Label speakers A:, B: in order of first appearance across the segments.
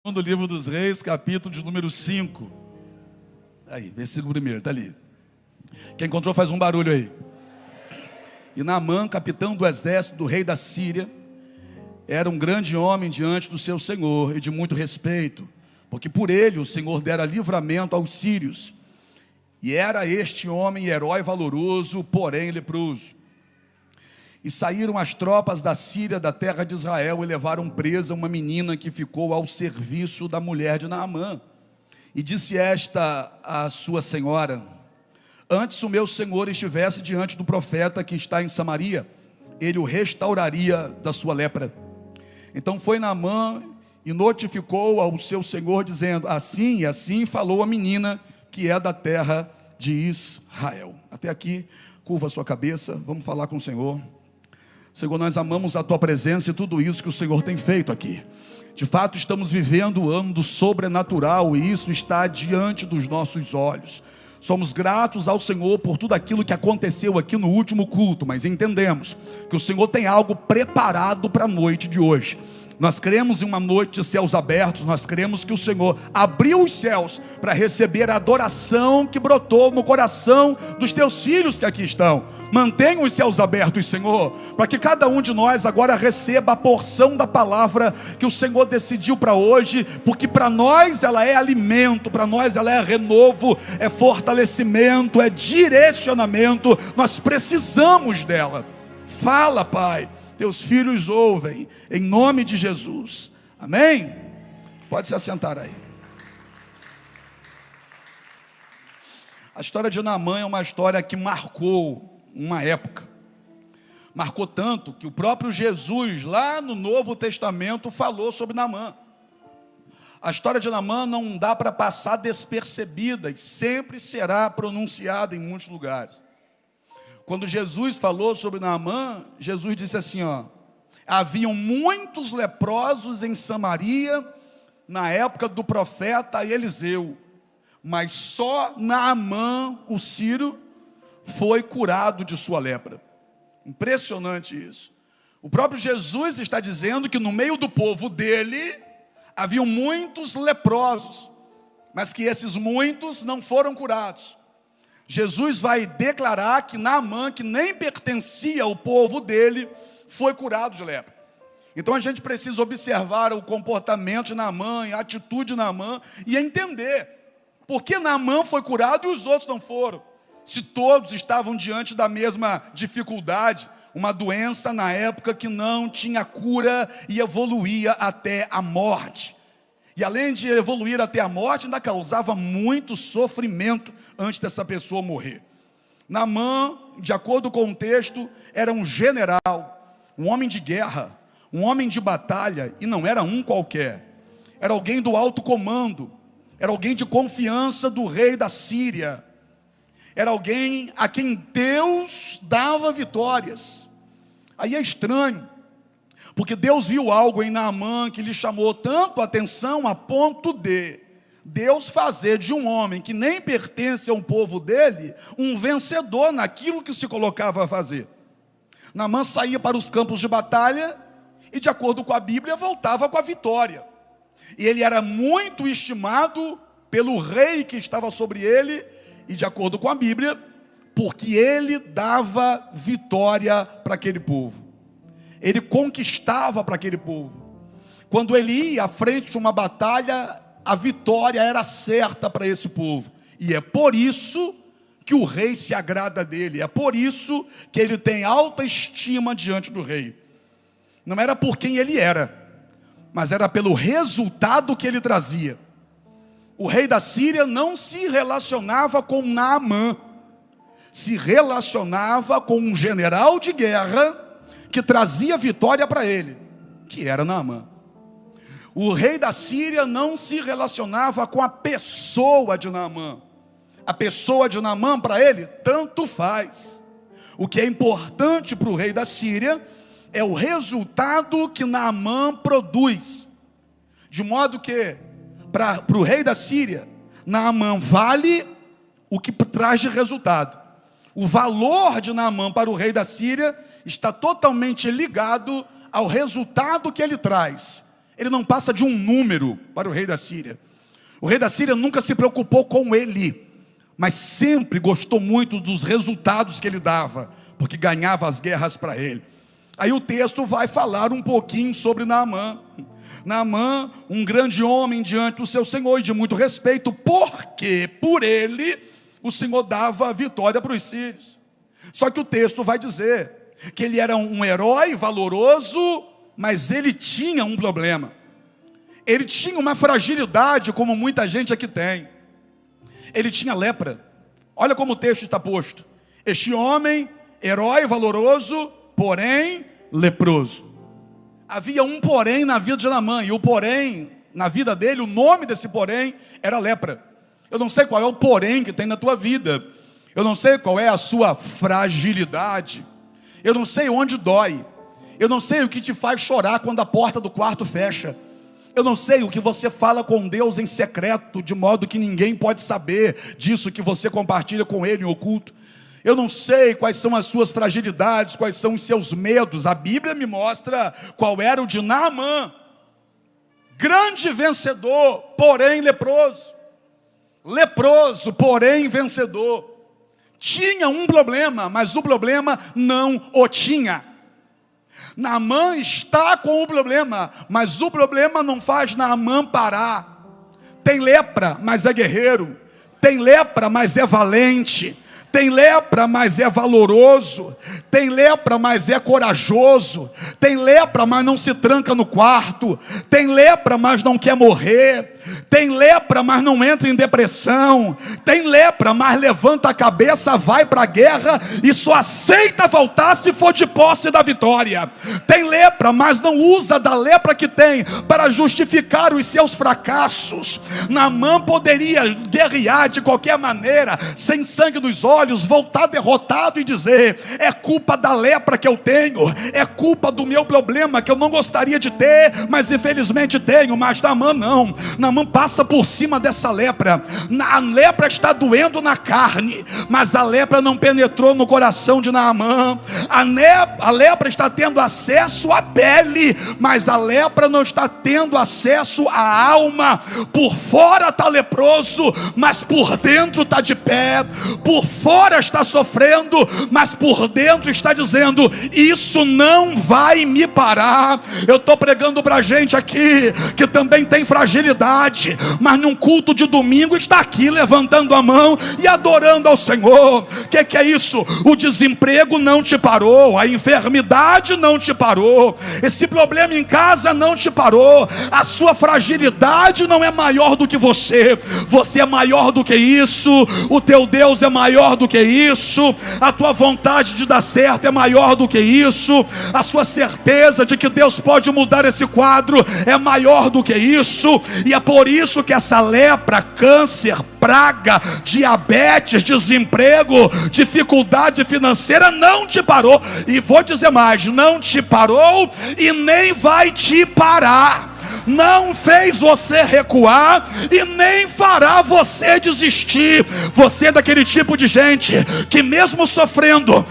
A: Do livro dos Reis, capítulo de número 5. Aí, versículo 1, está ali. Quem encontrou faz um barulho aí. E Naamã, capitão do exército do rei da Síria, era um grande homem diante do seu senhor e de muito respeito, porque por ele o Senhor dera livramento aos sírios. E era este homem herói valoroso, porém leproso. E saíram as tropas da Síria, da terra de Israel, e levaram presa uma menina que ficou ao serviço da mulher de Naamã. E disse esta à sua senhora: antes o meu senhor estivesse diante do profeta que está em Samaria, ele o restauraria da sua lepra. Então foi Naamã e notificou ao seu senhor, dizendo: assim e assim falou a menina que é da terra de Israel. Até aqui, curva a sua cabeça, vamos falar com o Senhor. Senhor, nós amamos a Tua presença e tudo isso que o Senhor tem feito aqui. De fato, estamos vivendo o ano do sobrenatural e isso está diante dos nossos olhos. Somos gratos ao Senhor por tudo aquilo que aconteceu aqui no último culto, mas entendemos que o Senhor tem algo preparado para a noite de hoje. Nós cremos em uma noite de céus abertos, nós cremos que o Senhor abriu os céus para receber a adoração que brotou no coração dos Teus filhos que aqui estão. Mantenha os céus abertos, Senhor, para que cada um de nós agora receba a porção da palavra que o Senhor decidiu para hoje, porque para nós ela é alimento, para nós ela é renovo, é fortalecimento, é direcionamento, nós precisamos dela. Fala, Pai. Teus filhos ouvem, em nome de Jesus, amém? Pode se assentar aí. A história de Naamã é uma história que marcou uma época, marcou tanto que o próprio Jesus, lá no Novo Testamento, falou sobre Naamã. A história de Naamã não dá para passar despercebida e sempre será pronunciada em muitos lugares. Quando Jesus falou sobre Naamã, Jesus disse assim, haviam muitos leprosos em Samaria, na época do profeta Eliseu, mas só Naamã, o sírio, foi curado de sua lepra. Impressionante isso. O próprio Jesus está dizendo que no meio do povo dele, haviam muitos leprosos, mas que esses muitos não foram curados. Jesus vai declarar que Naamã, que nem pertencia ao povo dele, foi curado de lepra. Então a gente precisa observar o comportamento de Naamã, a atitude de Naamã e entender por que Naamã foi curado e os outros não foram. Se todos estavam diante da mesma dificuldade, uma doença na época que não tinha cura e evoluía até a morte. E além de evoluir até a morte, ainda causava muito sofrimento antes dessa pessoa morrer. Naamã, de acordo com o texto, era um general, um homem de guerra, um homem de batalha, e não era um qualquer. Era alguém do alto comando, era alguém de confiança do rei da Síria, era alguém a quem Deus dava vitórias. Aí é estranho, porque Deus viu algo em Naamã que lhe chamou tanto a atenção a ponto de Deus fazer de um homem que nem pertence ao povo dele, um vencedor naquilo que se colocava a fazer. Naamã saía para os campos de batalha e, de acordo com a Bíblia, voltava com a vitória. E ele era muito estimado pelo rei que estava sobre ele, e de acordo com a Bíblia, porque ele dava vitória para aquele povo. Ele conquistava para aquele povo. Quando ele ia à frente de uma batalha, a vitória era certa para esse povo. E é por isso que o rei se agrada dele. É por isso que ele tem alta estima diante do rei. Não era por quem ele era, mas era pelo resultado que ele trazia. O rei da Síria não se relacionava com Naamã, se relacionava com um general de guerra que trazia vitória para ele, que era Naamã. O rei da Síria não se relacionava com a pessoa de Naamã. A pessoa de Naamã para ele tanto faz. O que é importante para o rei da Síria é o resultado que Naamã produz. De modo que, para o rei da Síria, Naamã vale o que traz de resultado. O valor de Naamã para o rei da Síria está totalmente ligado ao resultado que ele traz. ele não passa de um número para o rei da Síria. O rei da Síria nunca se preocupou com ele, mas sempre gostou muito dos resultados que ele dava, porque ganhava as guerras para ele. Aí o texto vai falar um pouquinho sobre Naamã. Naamã, um grande homem diante do seu Senhor e de muito respeito, porque por ele o Senhor dava a vitória para os sírios. Só que o texto vai dizer que ele era um herói valoroso, mas ele tinha um problema. Ele tinha uma fragilidade, como muita gente aqui tem. Ele tinha lepra. Olha como o texto está posto. Este homem, herói valoroso, porém leproso. Havia um porém na vida de Naamã, e o porém na vida dele, o nome desse porém era lepra. Eu não sei qual é o porém que tem na tua vida. Eu não sei qual é a sua fragilidade. Eu não sei onde dói. Eu não sei o que te faz chorar quando a porta do quarto fecha. Eu não sei o que você fala com Deus em secreto, de modo que ninguém pode saber disso que você compartilha com Ele em oculto. Eu não sei quais são as suas fragilidades, quais são os seus medos. A Bíblia me mostra qual era o de Naamã. Grande vencedor, porém leproso. Leproso, porém vencedor. Tinha um problema, mas o problema não o tinha. Naamã está com o problema, mas o problema não faz Naamã parar. Tem lepra, mas é guerreiro. Tem lepra, mas é valente. Tem lepra, mas é valoroso. Tem lepra, mas é corajoso. Tem lepra, mas não se tranca no quarto. Tem lepra, mas não quer morrer. Tem lepra, mas não entra em depressão. Tem lepra, mas levanta a cabeça, vai para a guerra e só aceita voltar se for de posse da vitória. Tem lepra, mas não usa da lepra que tem para justificar os seus fracassos. Naamã poderia guerrear de qualquer maneira, sem sangue nos olhos, voltar derrotado e dizer: é culpa da lepra que eu tenho, é culpa do meu problema que eu não gostaria de ter, mas infelizmente tenho. Mas Naamã não. Naamã passa por cima dessa lepra. A lepra está doendo na carne, mas a lepra não penetrou no coração de Naamã. A lepra está tendo acesso à pele, mas a lepra não está tendo acesso à alma. Por fora está leproso, mas por dentro está de pé. Por fora está sofrendo, mas por dentro está dizendo: isso não vai me parar. Eu estou pregando para gente aqui que também tem fragilidade, mas num culto de domingo está aqui levantando a mão e adorando ao Senhor. O que é isso? O desemprego não te parou, a enfermidade não te parou, esse problema em casa não te parou, a sua fragilidade não é maior do que você. Você é maior do que isso, o teu Deus é maior do que isso, a tua vontade de dar certo é maior do que isso, a sua certeza de que Deus pode mudar esse quadro é maior do que isso. E é por isso que essa lepra, câncer, praga, diabetes, desemprego, dificuldade financeira não te parou. E vou dizer mais: não te parou e nem vai te parar. Não fez você recuar e nem fará você desistir. Você é daquele tipo de gente que mesmo sofrendo,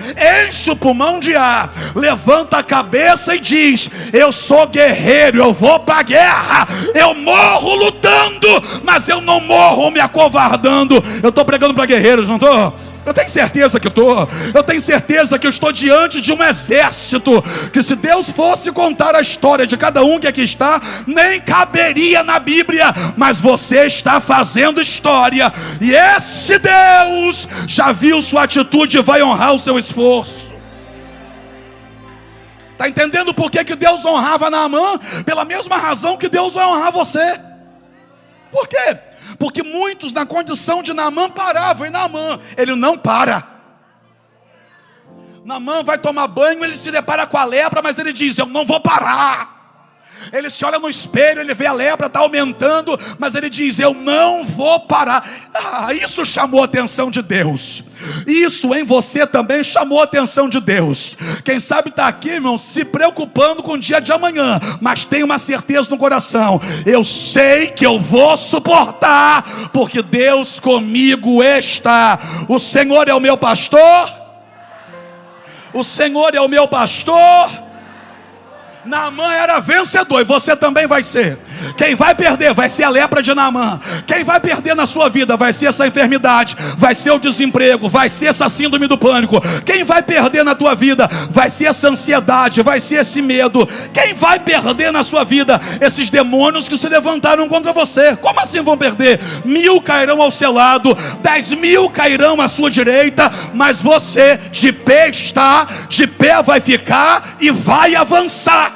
A: enche o pulmão de ar, levanta a cabeça e diz: eu sou guerreiro, eu vou para a guerra, eu morro lutando, mas eu não morro me acovardando. Eu estou pregando para guerreiros, não estou? Eu tenho certeza que estou. Eu tenho certeza que eu estou diante de um exército, que se Deus fosse contar a história de cada um que aqui está, nem caberia na Bíblia. Mas você está fazendo história, e esse Deus já viu sua atitude e vai honrar o seu esforço. Está entendendo por que Deus honrava Naamã? Pela mesma razão que Deus vai honrar você. Por quê? Porque muitos na condição de Naamã paravam, e Naamã, ele não para. Naamã vai tomar banho, ele se depara com a lepra, mas ele diz: eu não vou parar. Ele se olha no espelho, ele vê a lepra, está aumentando, mas ele diz: eu não vou parar. Isso chamou a atenção de Deus. Isso em você também chamou a atenção de Deus. Quem sabe está aqui, irmão, se preocupando com o dia de amanhã, mas tem uma certeza no coração: eu sei que eu vou suportar, porque Deus comigo está. O Senhor é o meu pastor. O Senhor é o meu pastor. Naamã era vencedor e você também vai ser. Quem vai perder vai ser a lepra de Naamã. Quem vai perder na sua vida vai ser essa enfermidade, vai ser o desemprego, vai ser essa síndrome do pânico. Quem vai perder na tua vida vai ser essa ansiedade, vai ser esse medo. Quem vai perder na sua vida? Esses demônios que se levantaram contra você. Como assim vão perder? 1000 cairão ao seu lado, 10.000 cairão à sua direita, mas você de pé está, de pé vai ficar e vai avançar.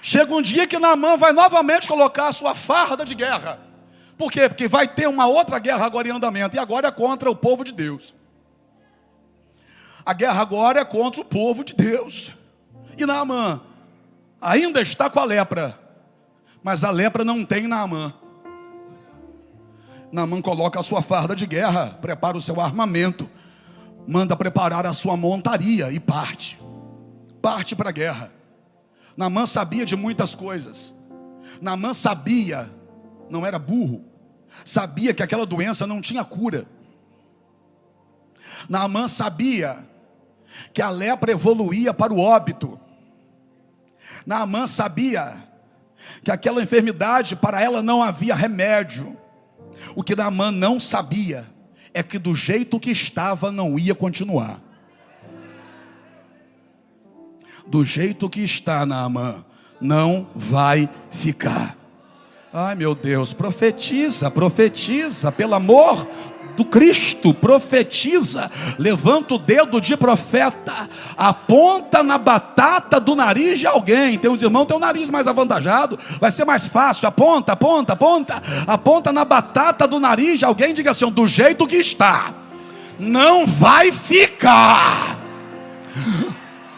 A: Chega um dia que Naamã vai novamente colocar a sua farda de guerra. Por quê? Porque vai ter uma outra guerra agora em andamento. E agora é contra o povo de Deus. A guerra agora é contra o povo de Deus. E Naamã ainda está com a lepra. Mas a lepra não tem Naamã. Naamã coloca a sua farda de guerra, prepara o seu armamento, manda preparar a sua montaria e parte. Parte para a guerra. Naamã sabia de muitas coisas. Naamã sabia, não era burro, sabia que aquela doença não tinha cura. Naamã sabia que a lepra evoluía para o óbito. Naamã sabia que aquela enfermidade, para ela não havia remédio. O que Naamã não sabia é que do jeito que estava não ia continuar. Do jeito que está, Naamã, não vai ficar. Ai meu Deus, profetiza, profetiza, pelo amor do Cristo, profetiza, levanta o dedo de profeta, aponta na batata do nariz de alguém. Tem uns irmãos que tem o nariz mais avantajado, vai ser mais fácil, aponta, aponta, aponta, aponta na batata do nariz de alguém, diga assim, do jeito que está, não vai ficar.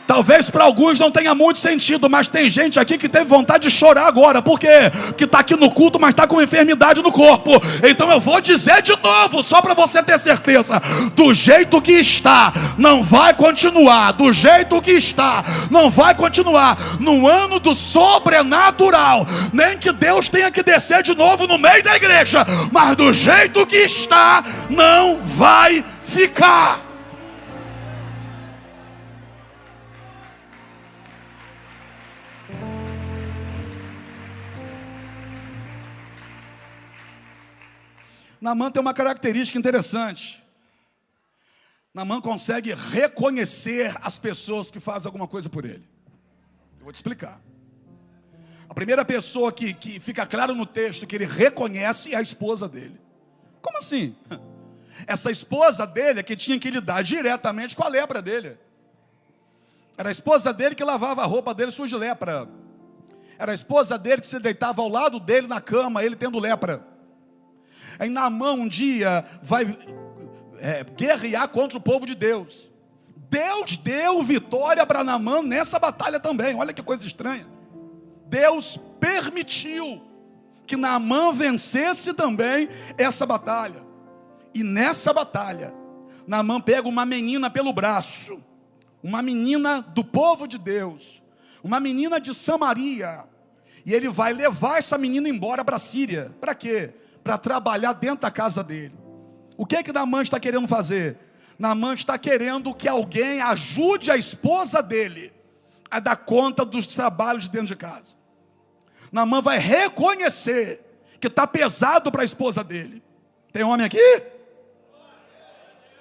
A: Talvez para alguns não tenha muito sentido, mas tem gente aqui que teve vontade de chorar agora. Por quê? Porque está aqui no culto, mas está com enfermidade no corpo. Então eu vou dizer de novo, só para você ter certeza. Do jeito que está, não vai continuar. Do jeito que está, não vai continuar. No ano do sobrenatural, nem que Deus tenha que descer de novo no meio da igreja, mas do jeito que está, não vai ficar. Naamã tem uma característica interessante. Naamã consegue reconhecer as pessoas que fazem alguma coisa por ele. Eu vou te explicar. A primeira pessoa que fica claro no texto que ele reconhece é a esposa dele. Como assim? Essa esposa dele é que tinha que lidar diretamente com a lepra dele. Era a esposa dele que lavava a roupa dele suja de lepra. Era a esposa dele que se deitava ao lado dele na cama, ele tendo lepra. Aí Naamã um dia vai guerrear contra o povo de Deus. Deus deu vitória para Naamã nessa batalha também. Olha que coisa estranha. Deus permitiu que Naamã vencesse também essa batalha. E nessa batalha, Naamã pega uma menina pelo braço. Uma menina do povo de Deus. Uma menina de Samaria. E ele vai levar essa menina embora para a Síria. Para quê? Para trabalhar dentro da casa dele. O que é que Naamã está querendo fazer? Naamã está querendo que alguém ajude a esposa dele a dar conta dos trabalhos de dentro de casa. Naamã vai reconhecer que está pesado para a esposa dele. Tem homem aqui?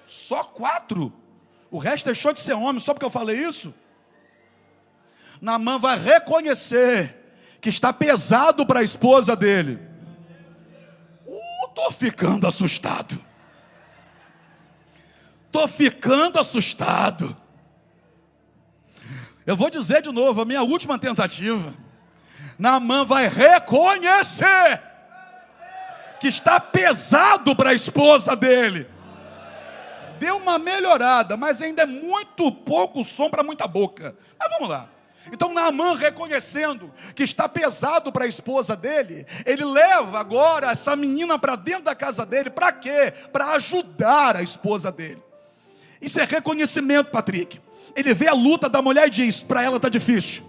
A: Só 4. O resto deixou de ser homem, só porque eu falei isso? Naamã vai reconhecer que está pesado para a esposa dele. Estou ficando assustado. Estou ficando assustado. Eu vou dizer de novo, a minha última tentativa. Naamã vai reconhecer que está pesado para a esposa dele. Deu uma melhorada, mas ainda é muito pouco som para muita boca. Mas vamos lá. Então Naamã, reconhecendo que está pesado para a esposa dele, ele leva agora essa menina para dentro da casa dele. Para quê? Para ajudar a esposa dele. Isso é reconhecimento, Patrick. Ele vê a luta da mulher e diz, para ela está difícil.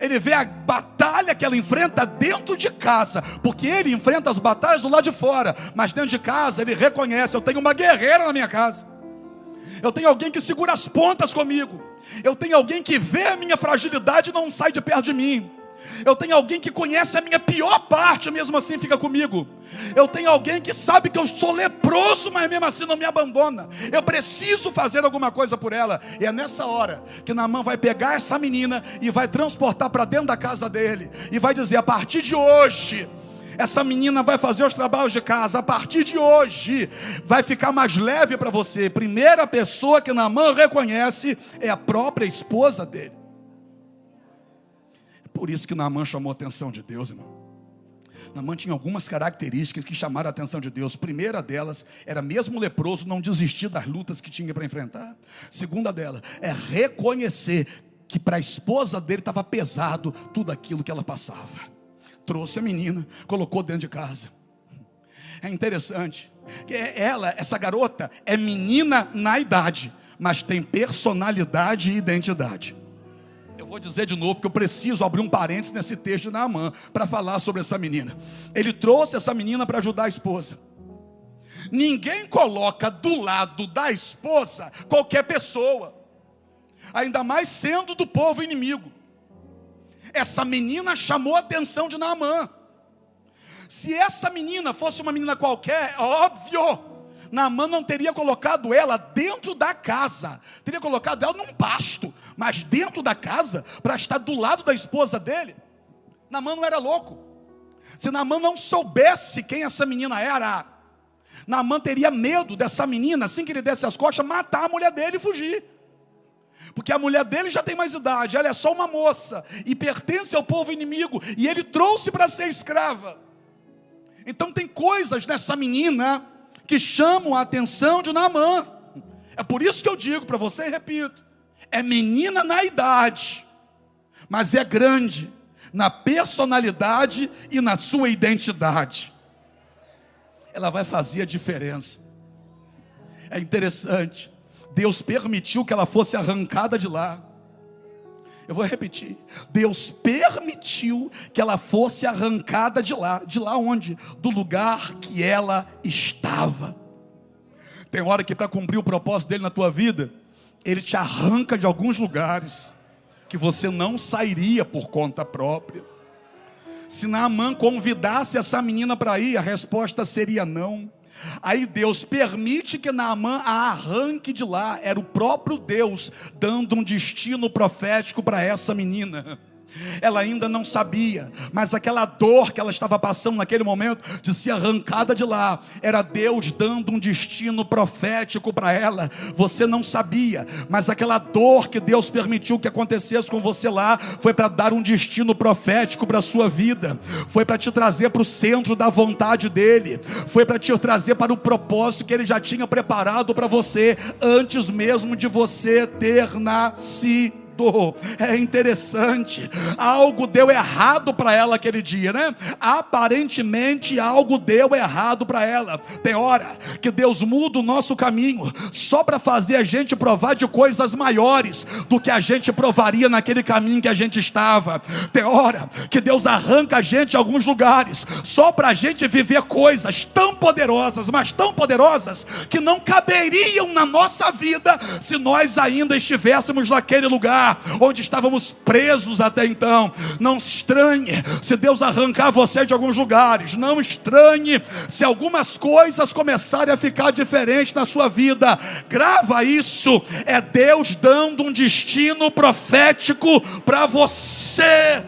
A: Ele vê a batalha que ela enfrenta dentro de casa, porque ele enfrenta as batalhas do lado de fora, mas dentro de casa ele reconhece: eu tenho uma guerreira na minha casa, eu tenho alguém que segura as pontas comigo, eu tenho alguém que vê a minha fragilidade e não sai de perto de mim, eu tenho alguém que conhece a minha pior parte, mesmo assim fica comigo, eu tenho alguém que sabe que eu sou leproso, mas mesmo assim não me abandona, eu preciso fazer alguma coisa por ela. E é nessa hora que Naamã vai pegar essa menina e vai transportar para dentro da casa dele, e vai dizer: a partir de hoje, essa menina vai fazer os trabalhos de casa, a partir de hoje vai ficar mais leve para você. Primeira pessoa que Naamã reconhece é a própria esposa dele. Por isso que Naamã chamou a atenção de Deus, irmão. Naamã tinha algumas características que chamaram a atenção de Deus. Primeira delas era, mesmo leproso, não desistir das lutas que tinha para enfrentar. Segunda dela é reconhecer que para a esposa dele estava pesado tudo aquilo que ela passava. Trouxe a menina, colocou dentro de casa. É interessante que essa garota é menina na idade, mas tem personalidade e identidade. Eu vou dizer de novo, porque eu preciso abrir um parênteses nesse texto de Naamã para falar sobre essa menina. Ele trouxe essa menina para ajudar a esposa. Ninguém coloca do lado da esposa qualquer pessoa, ainda mais sendo do povo inimigo. Essa menina chamou a atenção de Naamã. Se essa menina fosse uma menina qualquer, óbvio, Naamã não teria colocado ela dentro da casa, teria colocado ela num pasto, mas dentro da casa, para estar do lado da esposa dele. Naamã não era louco. Se Naamã não soubesse quem essa menina era, Naamã teria medo dessa menina, assim que ele desse as costas, matar a mulher dele e fugir. Porque a mulher dele já tem mais idade, ela é só uma moça, e pertence ao povo inimigo, e ele trouxe para ser escrava. Então tem coisas nessa menina que chamam a atenção de Naamã. É por isso que eu digo para você e repito: é menina na idade, mas é grande na personalidade e na sua identidade. Ela vai fazer a diferença. É interessante, Deus permitiu que ela fosse arrancada de lá. Eu vou repetir: Deus permitiu que ela fosse arrancada de lá. De lá onde? Do lugar que ela estava. Tem hora que, para cumprir o propósito dele na tua vida, ele te arranca de alguns lugares que você não sairia por conta própria. Se Naamã convidasse essa menina para ir, a resposta seria não. Aí Deus permite que Naamã a arranque de lá. Era o próprio Deus dando um destino profético para essa menina. Ela ainda não sabia, mas aquela dor que ela estava passando naquele momento de ser arrancada de lá, era Deus dando um destino profético para ela. Você não sabia, mas aquela dor que Deus permitiu que acontecesse com você lá, foi para dar um destino profético para a sua vida, foi para te trazer para o centro da vontade dEle, foi para te trazer para o propósito que Ele já tinha preparado para você, antes mesmo de você ter nascido. É interessante, algo deu errado para ela aquele dia, né? Aparentemente algo deu errado para ela. Tem hora que Deus muda o nosso caminho só para fazer a gente provar de coisas maiores do que a gente provaria naquele caminho que a gente estava. Tem hora que Deus arranca a gente de alguns lugares só para a gente viver coisas tão poderosas, mas tão poderosas, que não caberiam na nossa vida se nós ainda estivéssemos naquele lugar onde estávamos presos até então. Não estranhe se Deus arrancar você de alguns lugares. Não estranhe se algumas coisas começarem a ficar diferentes na sua vida. Grava isso: é Deus dando um destino profético para você.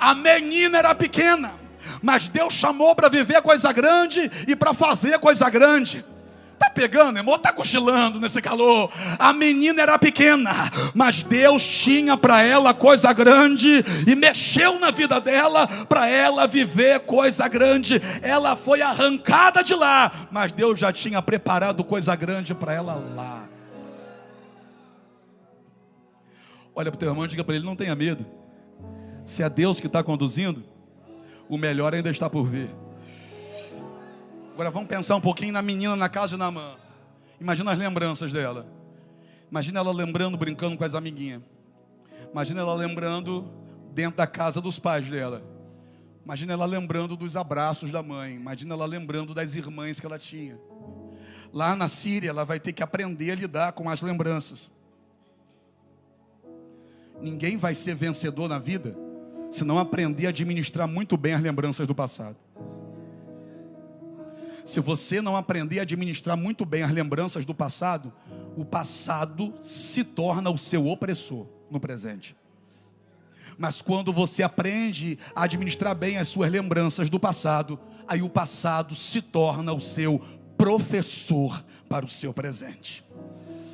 A: A menina era pequena, mas Deus chamou para viver coisa grande e para fazer coisa grande. Tá pegando, irmão? Tá cochilando nesse calor? A menina era pequena, mas Deus tinha para ela coisa grande e mexeu na vida dela para ela viver coisa grande. Ela foi arrancada de lá, mas Deus já tinha preparado coisa grande para ela lá. Olha para o teu irmão e diga para ele: não tenha medo. Se é Deus que está conduzindo, o melhor ainda está por vir. Agora vamos pensar um pouquinho na menina na casa de Naamã. Imagina as lembranças dela. Imagina ela lembrando, brincando com as amiguinhas. Imagina ela lembrando dentro da casa dos pais dela. Imagina ela lembrando dos abraços da mãe. Imagina ela lembrando das irmãs que ela tinha. Lá na Síria, ela vai ter que aprender a lidar com as lembranças. Ninguém vai ser vencedor na vida se não aprender a administrar muito bem as lembranças do passado. Se você não aprender a administrar muito bem as lembranças do passado, o passado se torna o seu opressor no presente. Mas quando você aprende a administrar bem as suas lembranças do passado, aí o passado se torna o seu professor para o seu presente.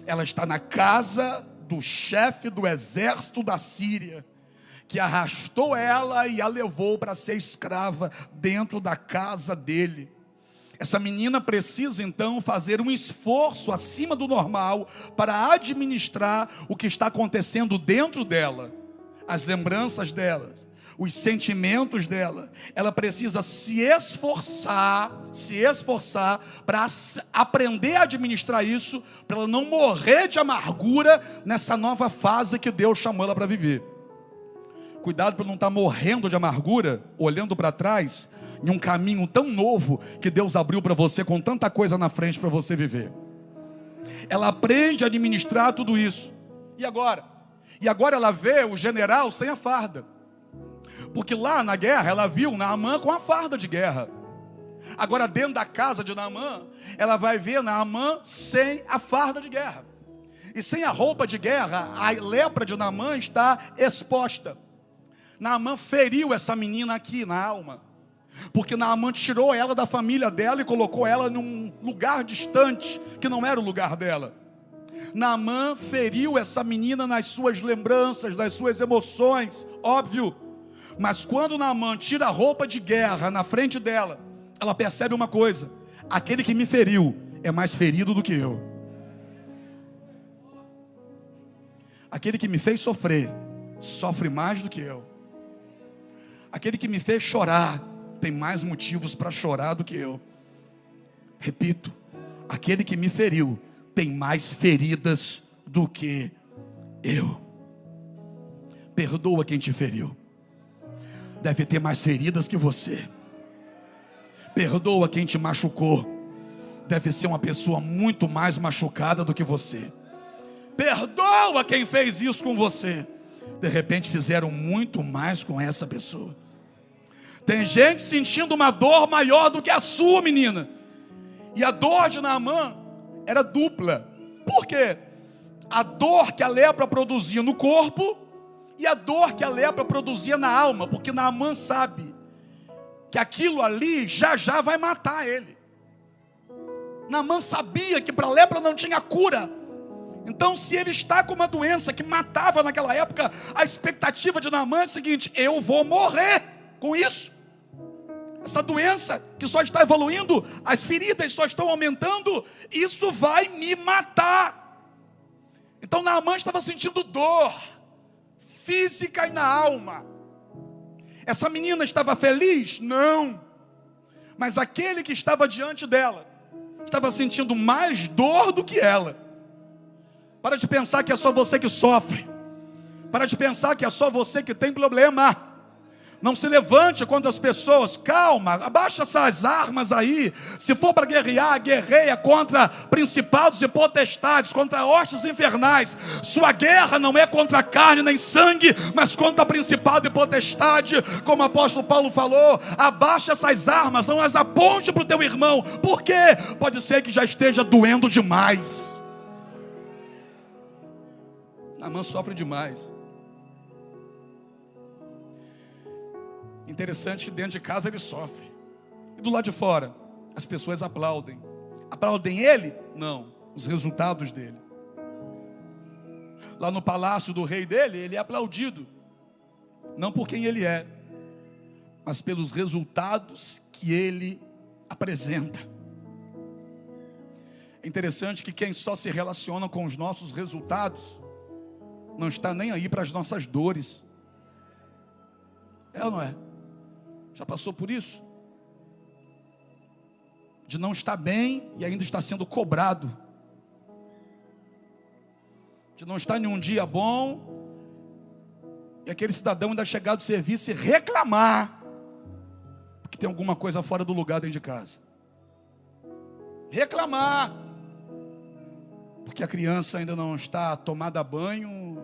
A: Ela está na casa do chefe do exército da Síria, que arrastou ela e a levou para ser escrava dentro da casa dele. Essa menina precisa então fazer um esforço acima do normal para administrar o que está acontecendo dentro dela, as lembranças dela, os sentimentos dela. Ela precisa se esforçar para aprender a administrar isso, para ela não morrer de amargura nessa nova fase que Deus chamou ela para viver. Cuidado para não estar morrendo de amargura, olhando para trás, em um caminho tão novo que Deus abriu para você, com tanta coisa na frente para você viver. Ela aprende a administrar tudo isso. E agora? E agora ela vê o general sem a farda. Porque lá na guerra ela viu Naamã com a farda de guerra. Agora dentro da casa de Naamã, ela vai ver Naamã sem a farda de guerra. E sem a roupa de guerra, a lepra de Naamã está exposta. Naamã feriu essa menina aqui na alma. Porque Naamã tirou ela da família dela e colocou ela num lugar distante, que não era o lugar dela. Naamã feriu essa menina nas suas lembranças, nas suas emoções, óbvio. Mas quando Naamã tira a roupa de guerra na frente dela, ela percebe uma coisa: aquele que me feriu é mais ferido do que eu. Aquele que me fez sofrer, sofre mais do que eu. Aquele que me fez chorar, tem mais motivos para chorar do que eu. Repito, aquele que me feriu tem mais feridas do que eu. Perdoa quem te feriu. Deve ter mais feridas que você. Perdoa quem te machucou. Deve ser uma pessoa muito mais machucada do que você. Perdoa quem fez isso com você. De repente fizeram muito mais com essa pessoa. Tem gente sentindo uma dor maior do que a sua, menina. E a dor de Naamã era dupla. Por quê? A dor que a lepra produzia no corpo e a dor que a lepra produzia na alma. Porque Naamã sabe que aquilo ali já já vai matar ele. Naamã sabia que para a lepra não tinha cura. Então, se ele está com uma doença que matava naquela época, a expectativa de Naamã é a seguinte: eu vou morrer com isso. Essa doença que só está evoluindo, as feridas só estão aumentando, isso vai me matar. Então Naamã estava sentindo dor física e na alma. Essa menina estava feliz? Não. Mas aquele que estava diante dela estava sentindo mais dor do que ela. Para de pensar que é só você que sofre. Para de pensar que é só você que tem problema. Não se levante contra as pessoas. Calma, abaixa essas armas aí. Se for para guerrear, guerreia contra principados e potestades, contra hostes infernais. Sua guerra não é contra carne nem sangue, mas contra principado e potestade. Como o apóstolo Paulo falou, abaixa essas armas, não as aponte para o teu irmão. Por quê? Pode ser que já esteja doendo demais. Naamã sofre demais. Interessante que dentro de casa ele sofre. E do lado de fora, as pessoas aplaudem. Aplaudem ele? Não, os resultados dele. Lá no palácio do rei dele, ele é aplaudido. Não por quem ele é, mas pelos resultados que ele apresenta. É interessante que quem só se relaciona com os nossos resultados não está nem aí para as nossas dores. É ou não é? Já passou por isso? De não estar bem e ainda está sendo cobrado. De não estar em um dia bom E aquele cidadão ainda chegar do serviço e reclamar, porque tem alguma coisa fora do lugar dentro de casa. Reclamar, porque a criança ainda não está tomada banho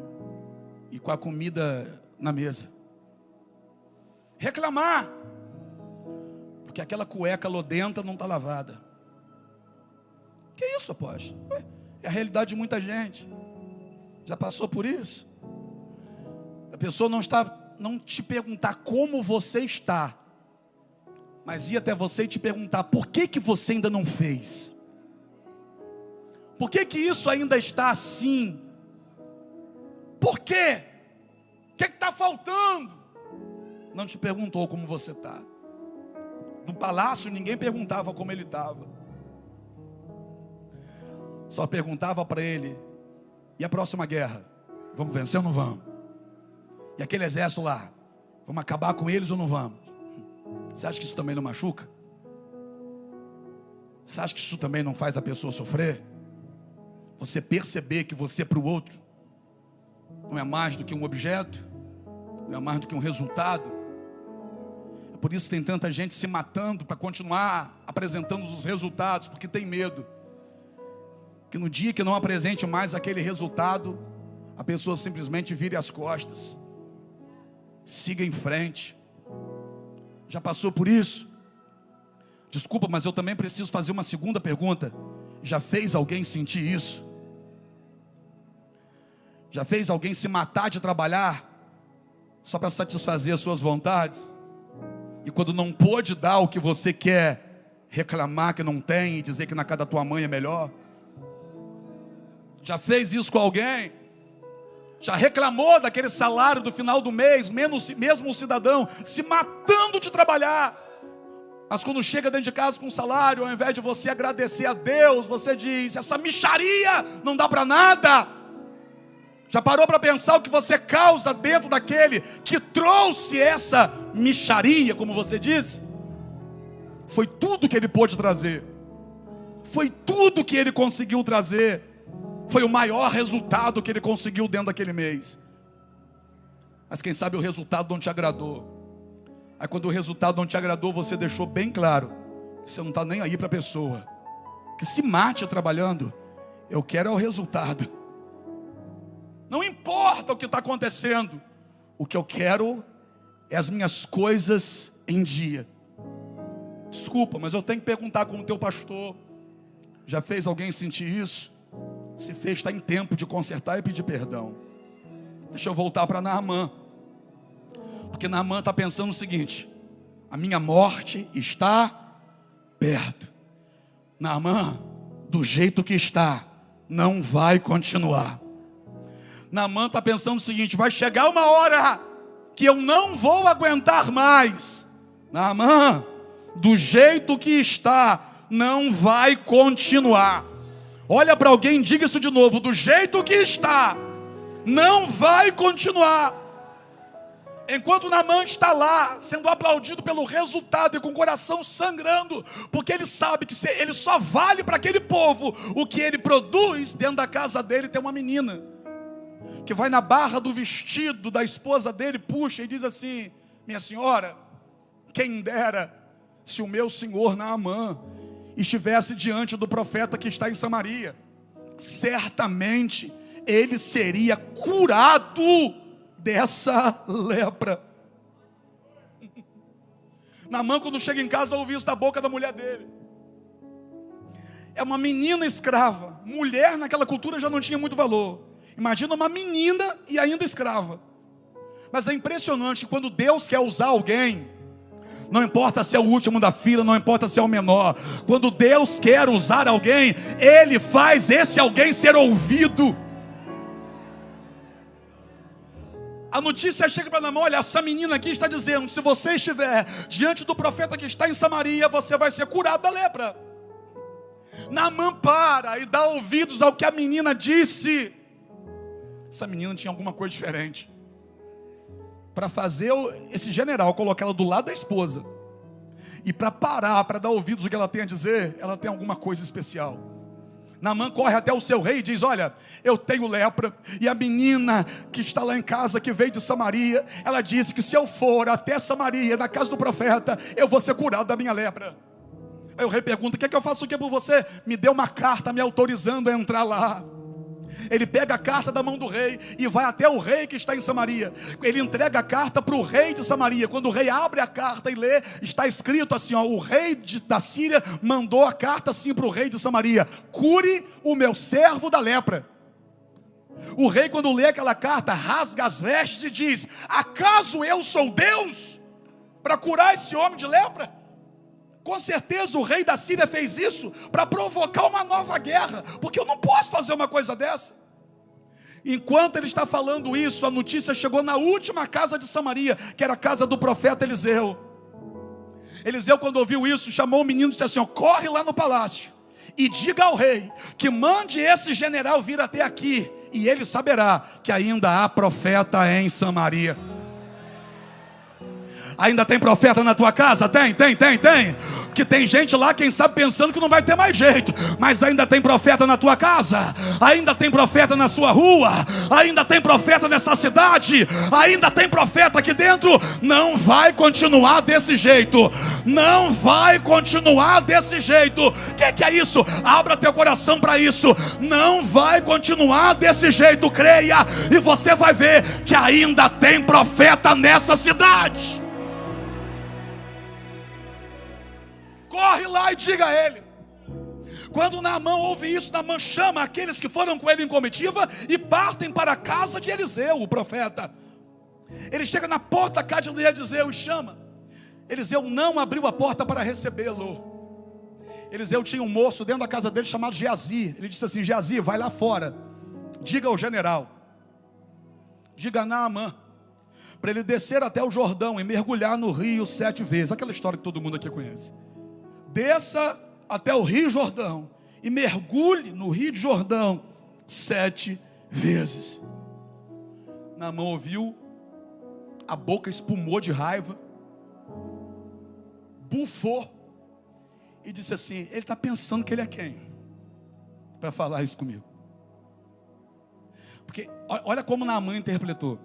A: e com a comida na mesa. Reclamar, porque aquela cueca lodenta não está lavada. Que isso, apóstolo? É a realidade de muita gente. Já passou por isso? A pessoa não te perguntar como você está, mas ir até você e te perguntar por que você ainda não fez. Por que isso ainda está assim? Por quê? O que está faltando? Não te perguntou como você está. No palácio ninguém perguntava como ele estava. Só perguntava para ele: e a próxima guerra? Vamos vencer ou não vamos? E aquele exército lá, vamos acabar com eles ou não vamos? Você acha que isso também não machuca? Você acha que isso também não faz a pessoa sofrer? Você perceber que você para o outro não é mais do que um objeto, não é mais do que um resultado. É por isso que tem tanta gente se matando para continuar apresentando os resultados, porque tem medo que no dia que não apresente mais aquele resultado, a pessoa simplesmente vire as costas, siga em frente. Já passou por isso? Desculpa, mas eu também preciso fazer uma segunda pergunta. Já fez alguém sentir isso? Já fez alguém se matar de trabalhar só para satisfazer as suas vontades? E quando não pôde dar o que você quer, reclamar que não tem e dizer que na casa da tua mãe é melhor? Já fez isso com alguém? Já reclamou daquele salário do final do mês, mesmo um cidadão se matando de trabalhar, mas quando chega dentro de casa com um salário, ao invés de você agradecer a Deus, você diz: essa mixaria não dá para nada. Já parou para pensar o que você causa dentro daquele que trouxe essa mixaria, como você disse? Foi tudo que ele pôde trazer, foi tudo que ele conseguiu trazer, foi o maior resultado que ele conseguiu dentro daquele mês. Mas quem sabe o resultado não te agradou. Aí quando o resultado não te agradou, você deixou bem claro que você não está nem aí para a pessoa, que se mate trabalhando. Eu quero é o resultado. Não importa o que está acontecendo, o que eu quero é as minhas coisas em dia. Desculpa, mas eu tenho que perguntar como teu pastor. Já fez alguém sentir isso? Se fez, está em tempo de consertar e pedir perdão. Deixa eu voltar para Naamã, porque Naamã está pensando o seguinte: a minha morte está perto. Naamã, do jeito que está, não vai continuar. Naamã está pensando o seguinte: vai chegar uma hora que eu não vou aguentar mais. Naamã, do jeito que está, não vai continuar. Olha para alguém e diga isso de novo: do jeito que está, não vai continuar. Enquanto Naamã está lá, sendo aplaudido pelo resultado e com o coração sangrando, porque ele sabe que ele só vale para aquele povo o que ele produz. Dentro da casa dele tem uma menina que vai na barra do vestido da esposa dele, puxa e diz assim: minha senhora, quem dera se o meu senhor Naamã estivesse diante do profeta que está em Samaria, certamente ele seria curado dessa lepra. Naamã, quando chega em casa, ouve isso da boca da mulher dele. É uma menina escrava. Mulher naquela cultura já não tinha muito valor. Imagina uma menina e ainda escrava. Mas é impressionante, quando Deus quer usar alguém, não importa se é o último da fila, não importa se é o menor, quando Deus quer usar alguém, Ele faz esse alguém ser ouvido. A notícia chega para Naamã: olha, essa menina aqui está dizendo, se você estiver diante do profeta que está em Samaria, você vai ser curado da lepra. Naamã para e dá ouvidos ao que a menina disse. Essa menina tinha alguma coisa diferente. Para fazer esse general colocar ela do lado da esposa, e para parar, para dar ouvidos ao que ela tem a dizer, ela tem alguma coisa especial. Naamã corre até o seu rei e diz: olha, eu tenho lepra, e a menina que está lá em casa, que veio de Samaria, ela disse que se eu for até Samaria, na casa do profeta, eu vou ser curado da minha lepra. Aí o rei pergunta: quer que eu faça o que por você? Me dê uma carta me autorizando a entrar lá. Ele pega a carta da mão do rei e vai até o rei que está em Samaria. Ele entrega a carta para o rei de Samaria. Quando o rei abre a carta e lê, está escrito assim, ó: o rei da Síria mandou a carta assim para o rei de Samaria: cure o meu servo da lepra. O rei, quando lê aquela carta, rasga as vestes e diz: acaso eu sou Deus para curar esse homem de lepra? Com certeza o rei da Síria fez isso para provocar uma nova guerra, porque eu não posso fazer uma coisa dessa. Enquanto ele está falando isso, a notícia chegou na última casa de Samaria, que era a casa do profeta Eliseu. Eliseu, quando ouviu isso, chamou o menino e disse assim: ó, corre lá no palácio e diga ao rei que mande esse general vir até aqui, e ele saberá que ainda há profeta em Samaria. Ainda tem profeta na tua casa? Tem. Que tem gente lá, quem sabe, pensando que não vai ter mais jeito. Mas ainda tem profeta na tua casa. Ainda tem profeta na sua rua. Ainda tem profeta nessa cidade. Ainda tem profeta aqui dentro. Não vai continuar desse jeito. Não vai continuar desse jeito. O que é isso? Abra teu coração para isso. Não vai continuar desse jeito. Creia, e você vai ver que ainda tem profeta nessa cidade. Corre lá e diga a ele. Quando Naamã ouve isso, Naamã chama aqueles que foram com ele em comitiva e partem para a casa de Eliseu, o profeta. Ele chega na porta da casa de Eliseu e chama. Eliseu não abriu a porta para recebê-lo. Eliseu tinha um moço dentro da casa dele chamado Geazi. Ele disse assim: Geazi, vai lá fora, diga ao general, diga a Naamã, para ele descer até o Jordão e mergulhar no rio 7 vezes. Aquela história que todo mundo aqui conhece. Desça até o rio Jordão e mergulhe no rio de Jordão 7 vezes. Naamã ouviu, a boca espumou de raiva, bufou e disse assim: ele está pensando que ele é quem para falar isso comigo? Porque olha como Naamã interpretou.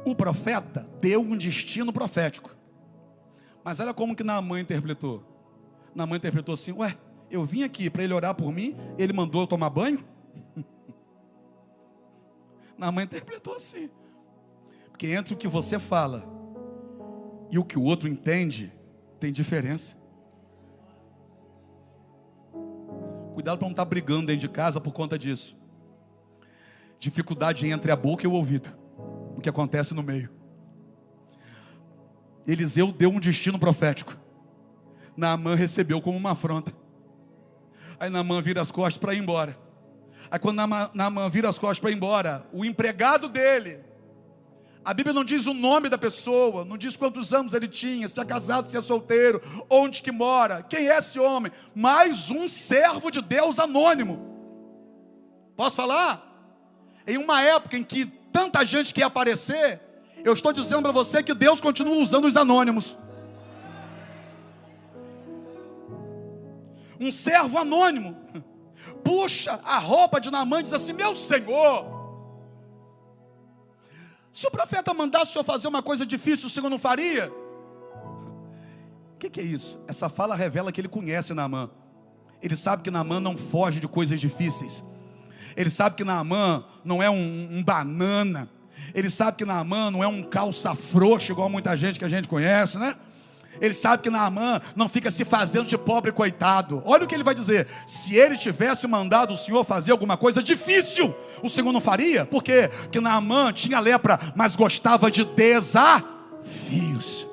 A: O profeta deu um destino profético, mas olha como que Naamã interpretou. Naamã interpretou assim: ué, eu vim aqui para ele orar por mim, ele mandou eu tomar banho? Naamã interpretou assim. Porque entre o que você fala e o que o outro entende, tem diferença. Cuidado para não estar brigando dentro de casa por conta disso. Dificuldade entre a boca e o ouvido, o que acontece no meio. Eliseu deu um destino profético, Naamã recebeu como uma afronta. Aí Naamã vira as costas para ir embora. Aí quando Naamã vira as costas para ir embora, o empregado dele, a Bíblia não diz o nome da pessoa, não diz quantos anos ele tinha, se é casado, se é solteiro, onde que mora, quem é esse homem, mais um servo de Deus anônimo. Posso falar? Em uma época em que tanta gente quer aparecer, eu estou dizendo para você que Deus continua usando os anônimos. Um servo anônimo puxa a roupa de Naamã e diz assim: meu senhor, se o profeta mandasse o senhor fazer uma coisa difícil, o senhor não faria? O que é isso? Essa fala revela que ele conhece Naamã. Ele sabe que Naamã não foge de coisas difíceis. Ele sabe que Naamã não é um banana. Ele sabe que Naamã não é um calça frouxa, igual muita gente que a gente conhece, né? Ele sabe que Naamã não fica se fazendo de pobre coitado. Olha o que ele vai dizer: se ele tivesse mandado o Senhor fazer alguma coisa difícil, o Senhor não faria. Por quê? Porque Naamã tinha lepra, mas gostava de desafios.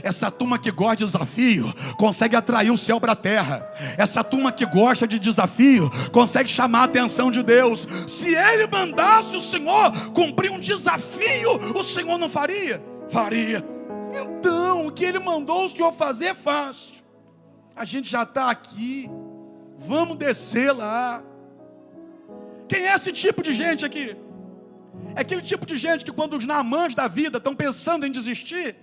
A: Essa turma que gosta de desafio consegue atrair o céu para a terra. Essa turma que gosta de desafio consegue chamar a atenção de Deus. Se ele mandasse o Senhor cumprir um desafio, o Senhor não faria? Faria. Então, o que ele mandou o Senhor fazer é fácil. A gente já está aqui, vamos descer lá. Quem é esse tipo de gente aqui? É aquele tipo de gente que quando os Naamãs da vida estão pensando em desistir,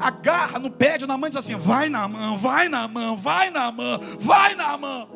A: agarra no pé de Naamã e diz assim: vai Naamã, vai Naamã, vai Naamã, vai Naamã.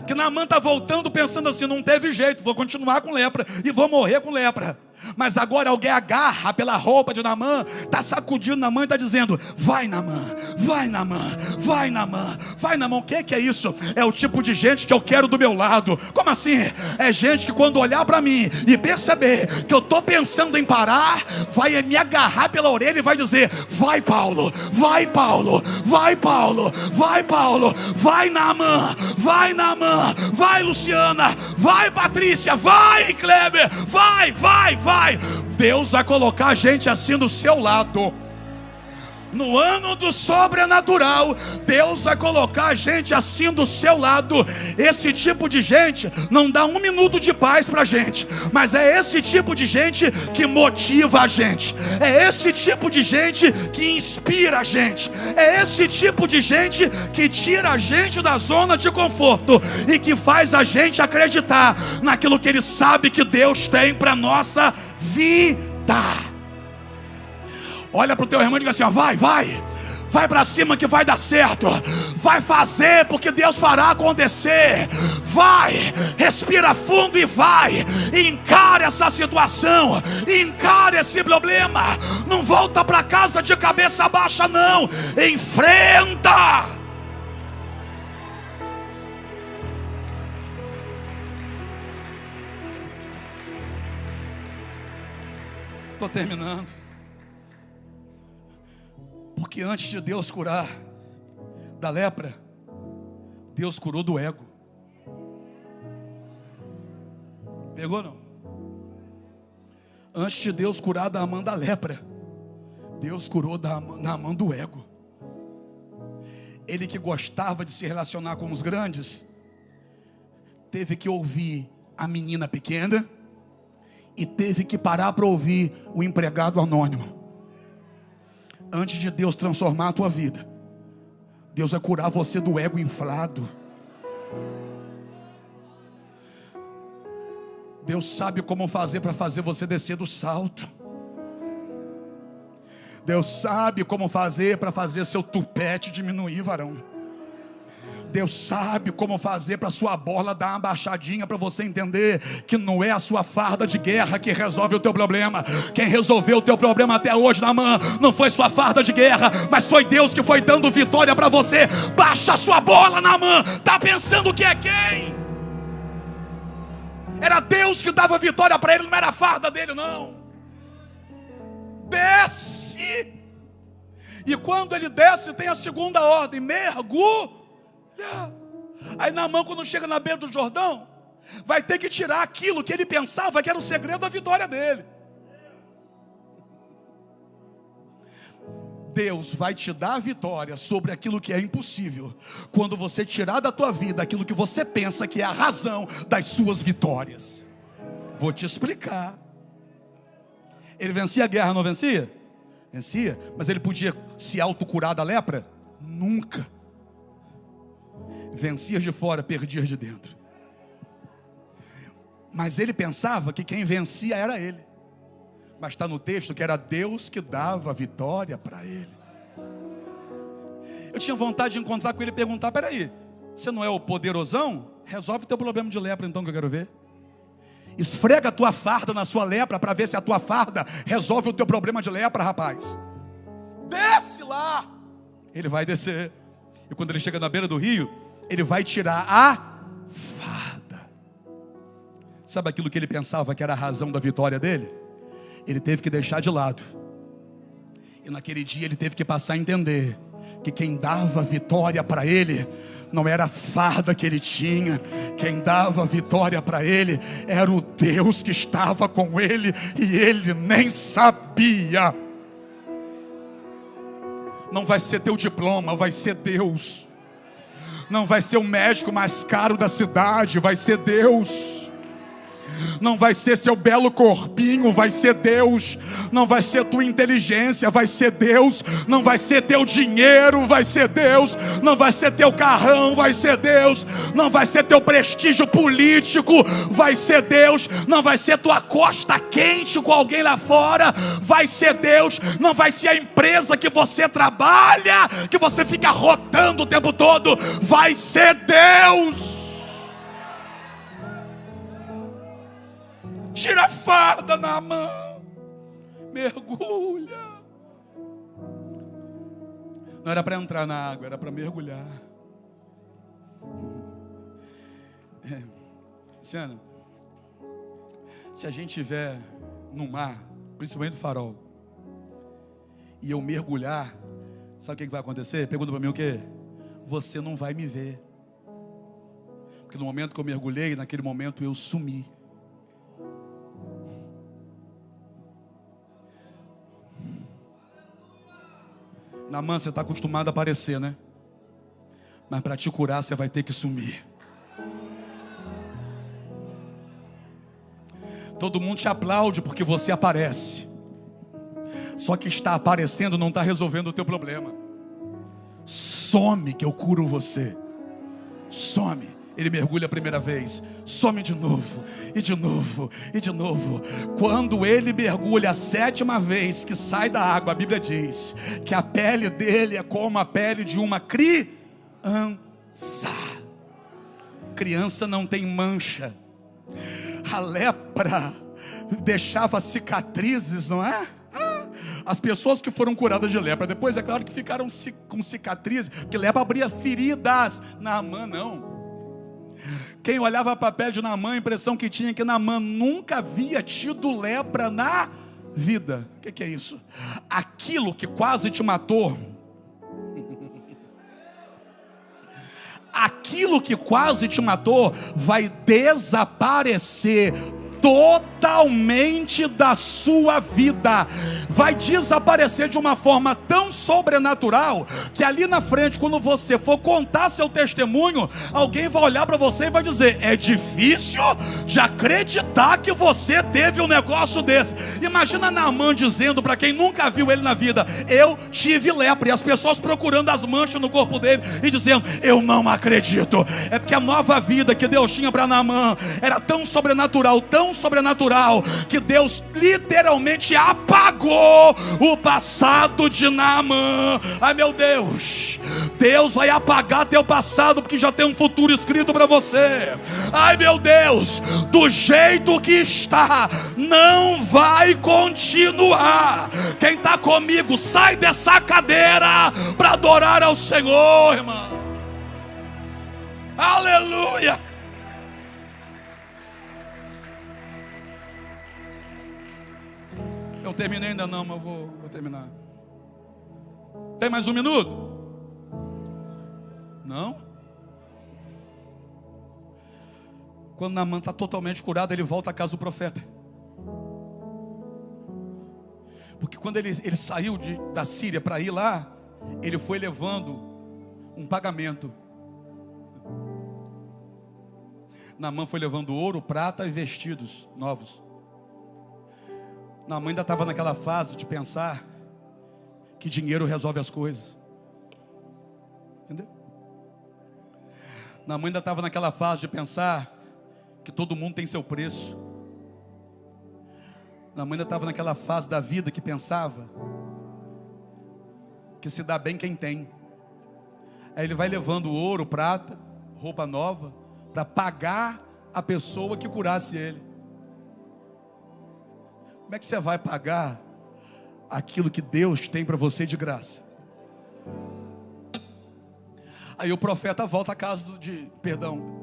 A: Que Naamã está voltando pensando assim: não teve jeito, vou continuar com lepra e vou morrer com lepra. Mas agora alguém agarra pela roupa de Naamã, está sacudindo Naamã e está dizendo: vai Naamã, vai Naamã, vai Naamã, vai Naamã. O que é isso? É o tipo de gente que eu quero do meu lado. Como assim? É gente que quando olhar para mim e perceber que eu estou pensando em parar, vai me agarrar pela orelha e vai dizer: vai Paulo, vai Paulo, vai Paulo, vai Paulo, vai Naamã, vai Naamã, vai Luciana, vai Patrícia, vai Kleber, vai, vai, vai. Deus vai colocar gente assim do seu lado. No ano do sobrenatural, Deus vai colocar gente assim do seu lado. Esse tipo de gente não dá um minuto de paz pra gente, mas é esse tipo de gente que motiva a gente, é esse tipo de gente que inspira a gente, é esse tipo de gente que tira a gente da zona de conforto e que faz a gente acreditar naquilo que Ele sabe que Deus tem para nossa vida. Olha para o teu irmão e diga assim: ó, vai, vai, vai para cima que vai dar certo, vai fazer porque Deus fará acontecer, vai, respira fundo e vai, encare essa situação, encare esse problema, não volta para casa de cabeça baixa não, enfrenta. Estou terminando. Porque antes de Deus curar da lepra, Deus curou do ego. Pegou não? Antes de Deus curar Naamã da lepra, Deus curou Naamã do ego. Ele que gostava de se relacionar com os grandes, teve que ouvir a menina pequena e teve que parar para ouvir o empregado anônimo. Antes de Deus transformar a tua vida, Deus vai curar você do ego inflado. Deus sabe como fazer para fazer você descer do salto. Deus sabe como fazer para fazer seu tupete diminuir, varão. Deus sabe como fazer para sua bola dar uma baixadinha, para você entender que não é a sua farda de guerra que resolve o teu problema. Quem resolveu o teu problema até hoje, Naamã, não foi sua farda de guerra, mas foi Deus que foi dando vitória para você. Baixa a sua bola, Naamã. Tá pensando que é quem? Era Deus que dava vitória para ele, não era a farda dele não. Desce. E quando ele desce, tem a segunda ordem: mergulha. Aí Naamã, quando chega na beira do Jordão, vai ter que tirar aquilo que ele pensava que era o segredo da vitória dele. Deus vai te dar a vitória sobre aquilo que é impossível, quando você tirar da tua vida aquilo que você pensa que é a razão das suas vitórias. Vou te explicar. Ele vencia a guerra, não vencia? Vencia, mas ele podia se autocurar da lepra? Nunca. Vencias de fora, perdias de dentro. Mas ele pensava que quem vencia era ele. Mas está no texto que era Deus que dava a vitória para ele. Eu tinha vontade de encontrar com ele e perguntar: peraí, você não é o poderosão? Resolve o teu problema de lepra então, que eu quero ver. Esfrega a tua farda na sua lepra para ver se a tua farda resolve o teu problema de lepra, rapaz. Desce lá. Ele vai descer. E quando ele chega na beira do rio, ele vai tirar a farda. Sabe aquilo que ele pensava que era a razão da vitória dele? Ele teve que deixar de lado. E naquele dia ele teve que passar a entender que quem dava vitória para ele não era a farda que ele tinha. Quem dava vitória para ele era o Deus que estava com ele, e ele nem sabia. Não vai ser teu diploma, vai ser Deus. Não vai ser o médico mais caro da cidade, vai ser Deus. Não vai ser seu belo corpinho, vai ser Deus. Não vai ser tua inteligência, vai ser Deus. Não vai ser teu dinheiro, vai ser Deus. Não vai ser teu carrão, vai ser Deus. Não vai ser teu prestígio político, vai ser Deus. Não vai ser tua costa quente com alguém lá fora, vai ser Deus. Não vai ser a empresa que você trabalha, que você fica rotando o tempo todo, vai ser Deus. Tira a farda, Naamã. Mergulha. Não era para entrar na água, era para mergulhar. Luciana, se a gente estiver no mar, principalmente do Farol, e eu mergulhar, sabe o que vai acontecer? Pergunta para mim o quê? Você não vai me ver. Porque no momento que eu mergulhei, naquele momento eu sumi. Naamã, você está acostumado a aparecer, né? Mas para te curar, você vai ter que sumir. Todo mundo te aplaude porque você aparece. Só que está aparecendo não está resolvendo o teu problema. Some que eu curo você. Some. Ele mergulha a primeira vez, some de novo, e de novo, e de novo. Quando ele mergulha a 7ª vez que sai da água, a Bíblia diz que a pele dele é como a pele de uma criança. Criança não tem mancha. A lepra deixava cicatrizes, não é? As pessoas que foram curadas de lepra, depois é claro que ficaram com cicatrizes, porque lepra abria feridas. Naamã não. Quem olhava para a pele de Naamã, a impressão que tinha é que Naamã nunca havia tido lepra na vida. O que é isso? Aquilo que quase te matou, aquilo que quase te matou, vai desaparecer totalmente da sua vida. Vai desaparecer de uma forma tão sobrenatural que ali na frente, quando você for contar seu testemunho, alguém vai olhar para você e vai dizer: é difícil de acreditar que você teve um negócio desse. Imagina Naamã dizendo para quem nunca viu ele na vida: eu tive lepra, e as pessoas procurando as manchas no corpo dele e dizendo: eu não acredito. É porque a nova vida que Deus tinha para Naamã era tão sobrenatural, que Deus literalmente apagou o passado de Naamã. Ai meu Deus, Deus vai apagar teu passado porque já tem um futuro escrito para você. Ai meu Deus, do jeito que está, não vai continuar. Quem está comigo, sai dessa cadeira para adorar ao Senhor, irmão. Aleluia. Eu terminei ainda não, mas vou terminar. Tem mais um minuto? Não? Quando Naamã está totalmente curado, ele volta à casa do profeta. Porque quando ele saiu da Síria para ir lá, ele foi levando um pagamento. Naamã foi levando ouro, prata e vestidos novos. Naamã ainda estava naquela fase de pensar que dinheiro resolve as coisas. Entendeu? Naamã ainda estava naquela fase de pensar que todo mundo tem seu preço. Naamã ainda estava naquela fase da vida que pensava que se dá bem quem tem. Aí ele vai levando ouro, prata, roupa nova, para pagar a pessoa que curasse ele. Como é que você vai pagar aquilo que Deus tem para você de graça? Aí o profeta volta à casa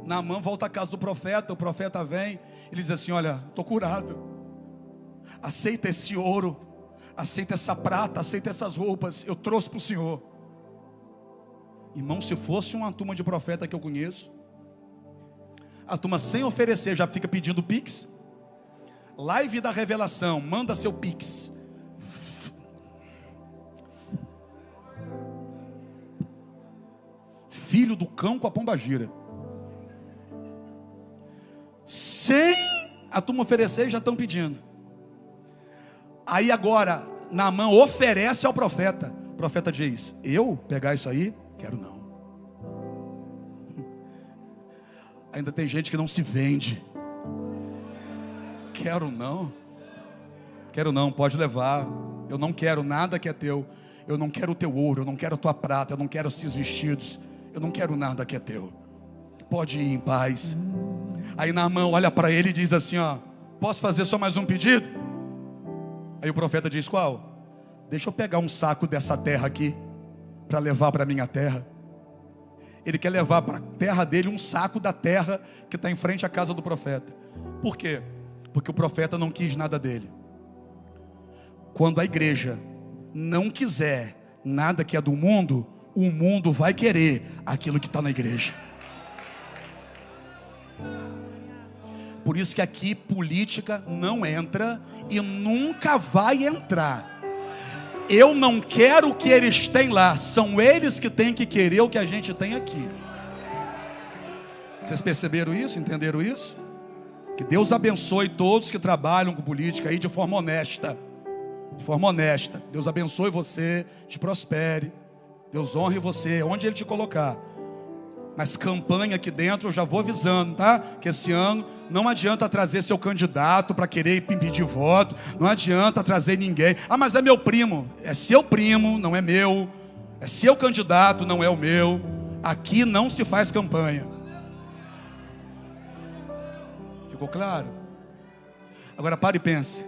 A: Naamã volta à casa do profeta. O profeta vem, ele diz assim: olha, estou curado, aceita esse ouro, aceita essa prata, aceita essas roupas, eu trouxe para o Senhor. Irmão, se fosse uma turma de profeta que eu conheço, a turma sem oferecer já fica pedindo pix. Live da revelação, manda seu pix. Filho do cão com a pombagira. Sem a turma oferecer, já estão pedindo. Aí agora Naamã oferece ao profeta. O profeta diz: eu pegar isso aí? Quero não. Ainda tem gente que não se vende. Quero não, pode levar. Eu não quero nada que é teu. Eu não quero o teu ouro, eu não quero a tua prata, eu não quero esses vestidos, eu não quero nada que é teu. Pode ir em paz. Aí Naamã olha para ele e diz assim: ó, posso fazer só mais um pedido? Aí o profeta diz: qual? Deixa eu pegar um saco dessa terra aqui, para levar para a minha terra. Ele quer levar para a terra dele um saco da terra que está em frente à casa do profeta. Por quê? Porque o profeta não quis nada dele. Quando a igreja não quiser nada que é do mundo, o mundo vai querer aquilo que está na igreja. Por isso que aqui política não entra e nunca vai entrar. Eu não quero o que eles têm lá, são eles que têm que querer o que a gente tem aqui. Vocês perceberam isso? Entenderam isso? Que Deus abençoe todos que trabalham com política aí de forma honesta. De forma honesta. Deus abençoe você, te prospere. Deus honre você, onde Ele te colocar. Mas campanha aqui dentro, eu já vou avisando, tá? Que esse ano não adianta trazer seu candidato para querer impedir voto. Não adianta trazer ninguém. Ah, mas é meu primo. É seu primo, não é meu. É seu candidato, não é o meu. Aqui não se faz campanha. Ficou claro? Agora pare e pense.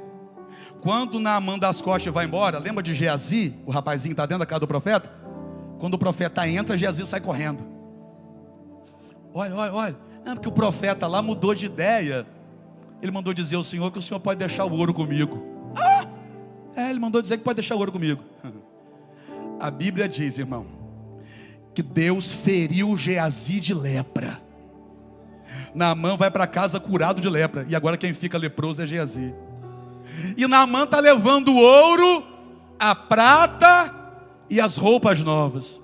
A: Quando Naamã das costas vai embora, lembra de Geazi, o rapazinho que está dentro da casa do profeta? Quando o profeta entra, Geazi sai correndo. Olha. É porque o profeta lá mudou de ideia. Ele mandou dizer ao Senhor que o Senhor pode deixar o ouro comigo. Ele mandou dizer que pode deixar o ouro comigo. A Bíblia diz, irmão, que Deus feriu Geazi de lepra. Naamã vai para casa curado de lepra. E agora quem fica leproso é Geazi. E Naamã está levando o ouro, a prata e as roupas novas.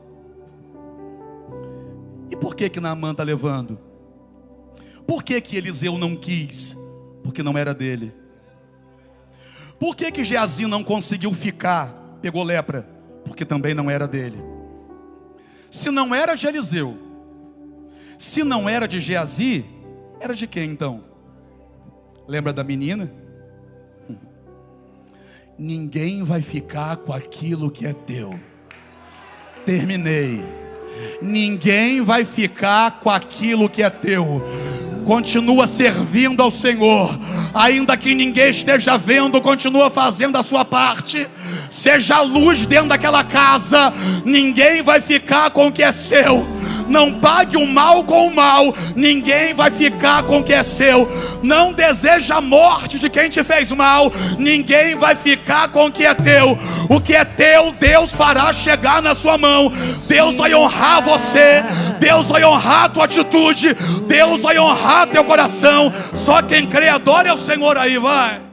A: E por que Naamã está levando? Por que Eliseu não quis? Porque não era dele. Por que Geazi não conseguiu ficar? Pegou lepra? Porque também não era dele. Se não era de Eliseu, se não era de Geazi, era de quem então? Lembra da menina? Ninguém vai ficar com aquilo que é teu. Terminei. Ninguém vai ficar com aquilo que é teu. Continua servindo ao Senhor, ainda que ninguém esteja vendo, continua fazendo a sua parte. Seja a luz dentro daquela casa. Ninguém vai ficar com o que é seu. Não pague o mal com o mal. Ninguém vai ficar com o que é seu. Não deseja a morte de quem te fez mal. Ninguém vai ficar com o que é teu. O que é teu, Deus fará chegar na sua mão. Deus vai honrar você. Deus vai honrar a tua atitude. Deus vai honrar teu coração. Só quem crê, adore ao Senhor aí, vai.